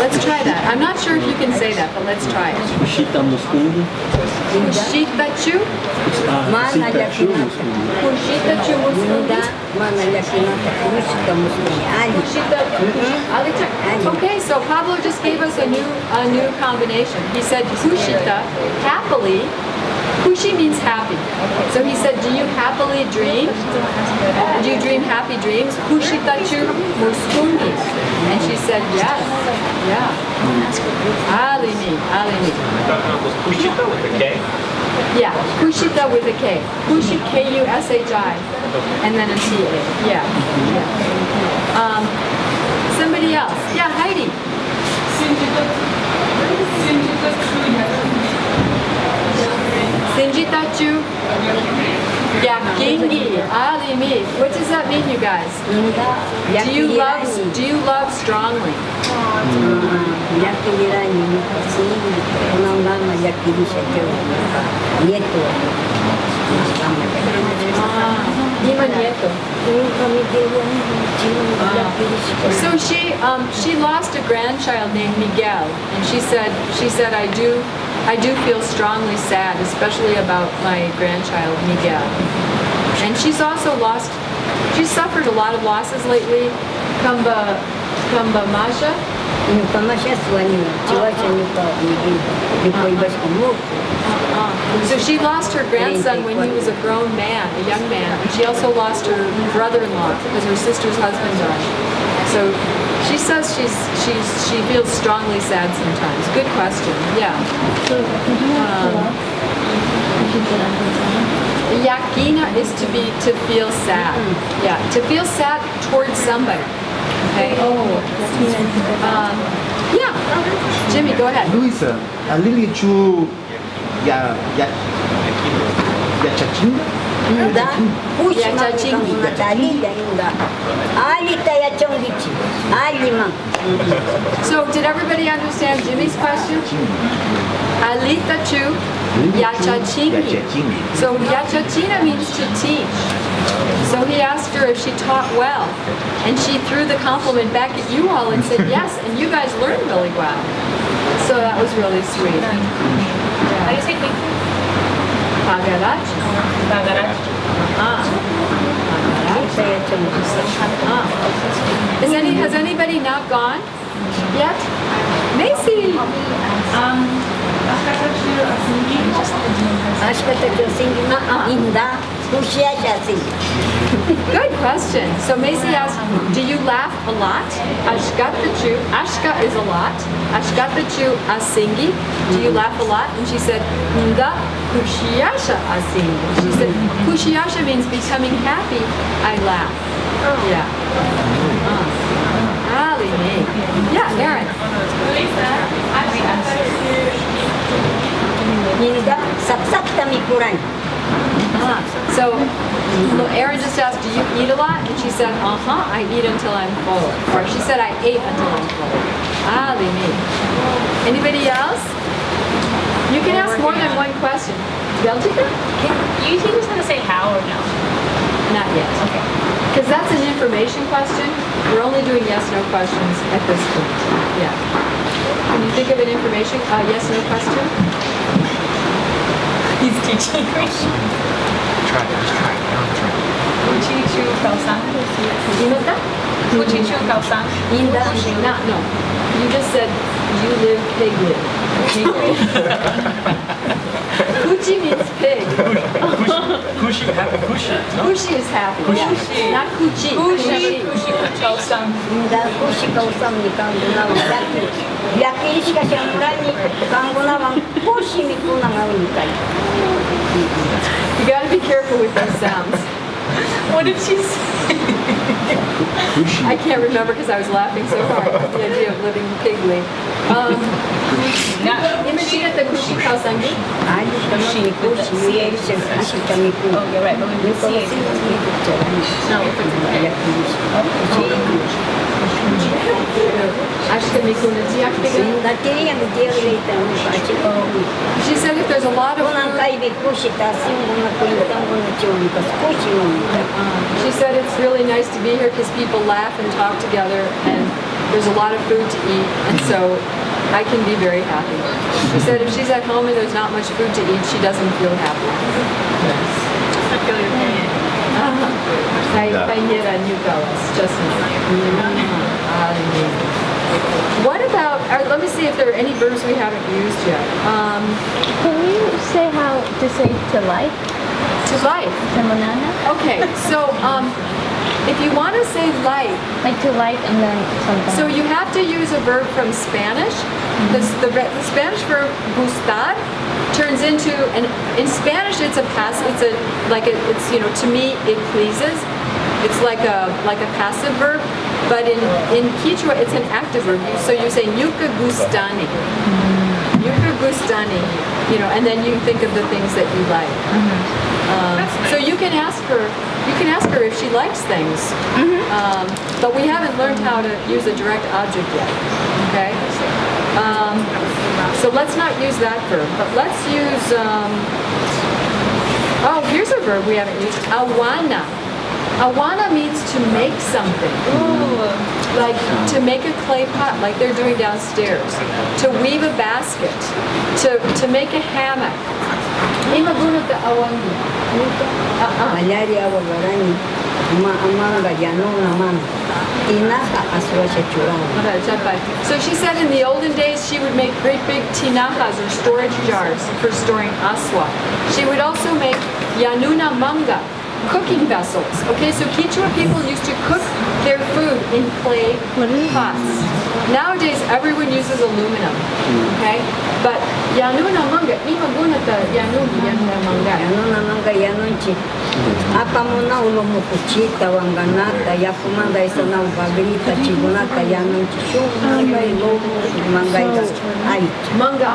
Let's try that. I'm not sure if you can say that, but let's try it. Kushita muskundo. Kushitachu? Mana Kushitachu yakinata. muskundo. Kushitachu muskundi? Mana yakinata. Kushita muskuni. Ali. Kushita. Alita. Okay, so Pablo just gave us a new combination. He said kushita, happily. Kushi means happy. So he said, do you happily dream? Do you dream happy dreams? Kushitachu muskundi. And she said, yes. Yeah. Alini. Was Kushita with a K? Yeah, Kushita with a K. Kushi, K-U-S-H-I. And then a T-A. Yeah. Somebody else. Yeah, Heidi. Sinjitachu. Yakingi. Alimi. What does that mean, you guys? Do you love strongly? Yakirani. Kunangama yakirisha Nieto. Ima nieto. So she lost a grandchild named Miguel, and she said I do feel strongly sad, especially about my grandchild Miguel. And she's suffered a lot of losses lately. Kamba Masha. So she lost her grandson when he was a grown man, a young man, and she also lost her brother-in-law because her sister's husband died. So she says she feels strongly sad sometimes. Good question. Yeah. Yakina is to feel sad. Yeah, to feel sad towards somebody. Okay. Yeah. Jimmy, go ahead. Luisa, a little too yachachinga? So, did everybody understand Jimmy's question? Alita chu yachachingi. So, yachachina means to teach. So he asked her if she taught well, and she threw the compliment back at you all and said yes, and you guys learned really well. So that was really sweet. How do you say thank you? Pagarachi. Pagarachi. Has anybody not gone yet? Macy. Good question. So Macy asked, do you laugh a lot? Ashkatachu. Ashka is a lot. Ashkatachu asingi. Do you laugh a lot? And she said, Nda kushiyasha asingi. She said, kushiyasha means becoming happy. I laugh. Yeah. Ali. Yeah, Aaron. So Erin just asked, do you eat a lot? And she said, I eat until I'm full. Or she said, I ate until I'm full. Anybody else? You can ask more than one question. Belgica? You think it's going to say how or no? Not yet. Okay. Because that's an information question. We're only doing yes/no questions at this point. Yeah. Can you think of an information yes/no question? He's teaching English. Try it. Uchichu Kausan. Inota? Uchichu Kausan. No. You just said you live pig live. Kuchi means pig. Kushi, happy Kushi. No? Kushi is happy. Kushi. Yeah. Not kuchi. Kushi Kausan. You gotta be careful with those sounds. What did she say? I can't remember because I was laughing so hard at the idea of living pigly. Imagine the kushi kausangi. Oh, you're right. But we can see it. She said if there's a lot of she said it's really nice to be here because people laugh and talk together, and there's a lot of food to eat, and so I can be very happy. She said if she's at home and there's not much food to eat, she doesn't feel happy. I feel your pain. Pahiera Newfellas, just what about, let me see if there are any verbs we haven't used yet. Can you say how to say to like? To like. Semanana? Okay, so if you want to say like, Like to like and then something. so you have to use a verb from Spanish. The Spanish verb gustar turns into, and in Spanish it's a pass. It's a like a, it's to me it pleases. It's like a passive verb, but in Quechua it's an active verb. So you say yuka gustani, yuka gustani, and then you think of the things that you like. So you can ask her. You can ask her if she likes things, but we haven't learned how to use a direct object yet. Okay. So let's not use that verb, but let's use. Oh, here's a verb we haven't used. Awana. Awana means to make something. Like to make a clay pot, like they're doing downstairs. To weave a basket. To make a hammock. Imagunata awani. Malyari awagarani, amanga yanona manga. Tinaha aswasha churana. So she said in the olden days she would make great big tinajas or storage jars for storing aswa. She would also make yanuna manga, cooking vessels. Okay, so Quechua people used to cook their food in clay pots. Nowadays everyone uses aluminum. Okay, but yanuna manga, imagunata yanuna manga. Yanona manga yanonchi. Apa mona ulo mukuchita wanganata yapumanga isa na ubagrita chigunata yanonchi shumanga ilo manga ai. Manga.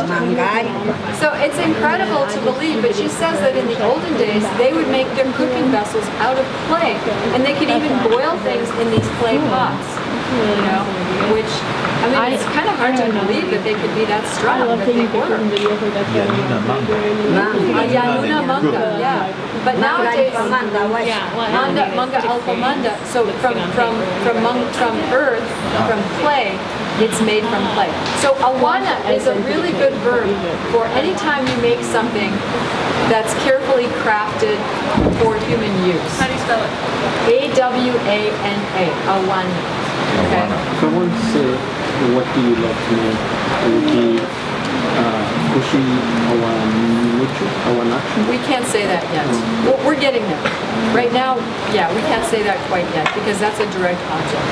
Mangari. So it's incredible to believe, but she says that in the olden days they would make their cooking vessels out of clay, and they could even boil things in these clay pots. Which I mean, it's kind of hard to believe that they could be that strong, but they were. Yanuna manga, yeah. But nowadays, manga alpamanda. So from earth, from clay, it's made from clay. So awana is a really good verb for any time you make something that's carefully crafted for human use. How do you spell it? Awana. Awana. Okay. If I want to say, what do you like to make? It would be kushi awanachu. We can't say that yet. We're getting there. Right now, yeah, we can't say that quite yet because that's a direct object.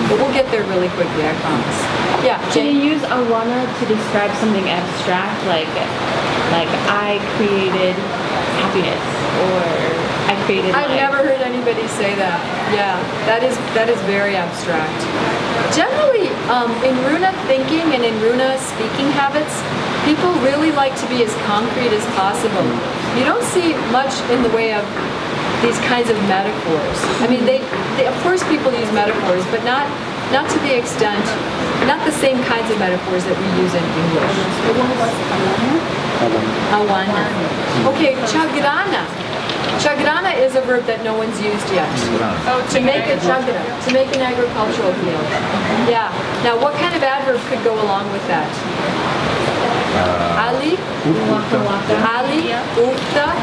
But we'll get there really quickly, I promise. Yeah, Can Jane? you use awana to describe something abstract, like I created happiness, or I created I've life? never heard anybody say that. Yeah, that is very abstract. Generally, in Runa thinking and in Runa speaking habits, people really like to be as concrete as possible. You don't see much in the way of these kinds of metaphors. I mean, they of course people use metaphors, but not to the extent, not the same kinds of metaphors that we use in English. Awana. Okay, chagrana. Chagrana is a verb that no one's used yet. To make a chagra, to make an agricultural field. Yeah. Now, what kind of adverb could go along with that? Ali, Ukta,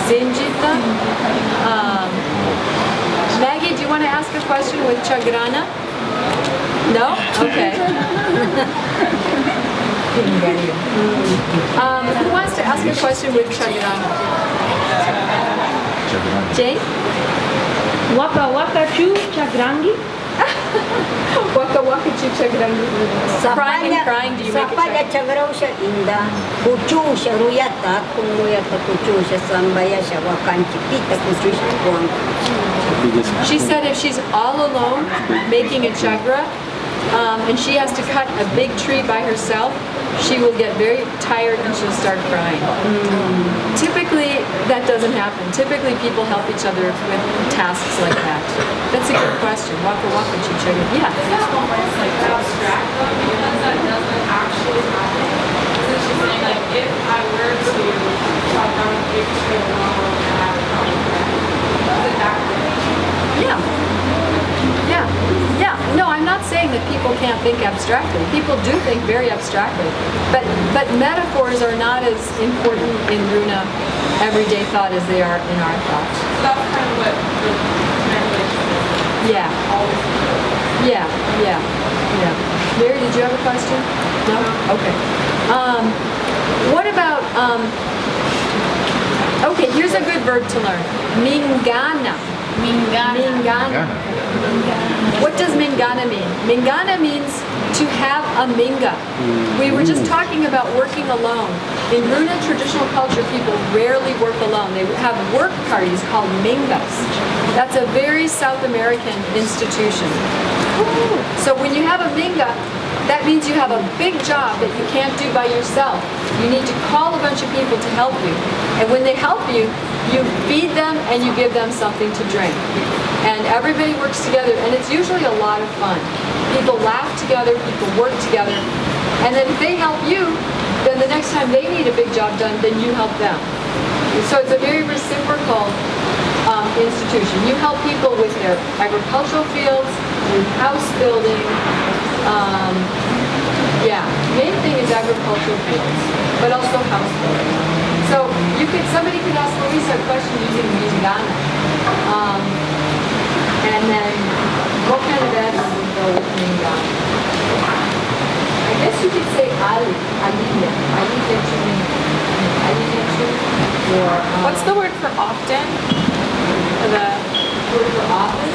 Sinjita. Maggie, do you want to ask a question with chagrana? No? Okay. Who wants to ask a question with chagrana? Jane? Waka waka chu chagrangi? Waka waka chu chagrangi. Crying and crying, do you make a Sapaya check? chagrosha inda, kuchusha ruyata, kunruyata kuchusha, sambayasha wakanchi, pita kuchusha kuanka. She said if she's all alone making a chagra, and she has to cut a big tree by herself, she will get very tired and she'll start crying. Typically, that doesn't happen. Typically, people help each other with tasks like that. That's a good question. Waka waka chu chagra. Yeah. It's almost like abstract though, because that doesn't actually happen. So she's saying like, if I were to chop down a big tree along with an agriculture, is it that? Yeah. Yeah, no, I'm not saying that people can't think abstractly. People do think very abstractly. But metaphors are not as important in Runa everyday thought as they are in our thought. So that's kind of what the translation is. Yeah, Always. yeah, yeah, yeah. Mary, did you have a question? No? Okay. What about, okay, here's a good verb to learn. Mingana. Mingana. What does mingana mean? Mingana means to have a minga. We were just talking about working alone. In Runa traditional culture, people rarely work alone. They have work parties called mingas. That's a very South American institution. So when you have a minga, that means you have a big job that you can't do by yourself. You need to call a bunch of people to help you. And when they help you, you feed them and you give them something to drink. And everybody works together, and it's usually a lot of fun. People laugh together, people work together. And then if they help you, then the next time they need a big job done, then you help them. So it's a very reciprocal institution. You help people with their agricultural fields, with house building. Yeah, main thing is agricultural fields, but also house building. So somebody could ask Louisa a question using Mingana. And then what kind of answer would go with Mingana? I guess you could say Ali, Aliyah, or What's the word for often? The word for office?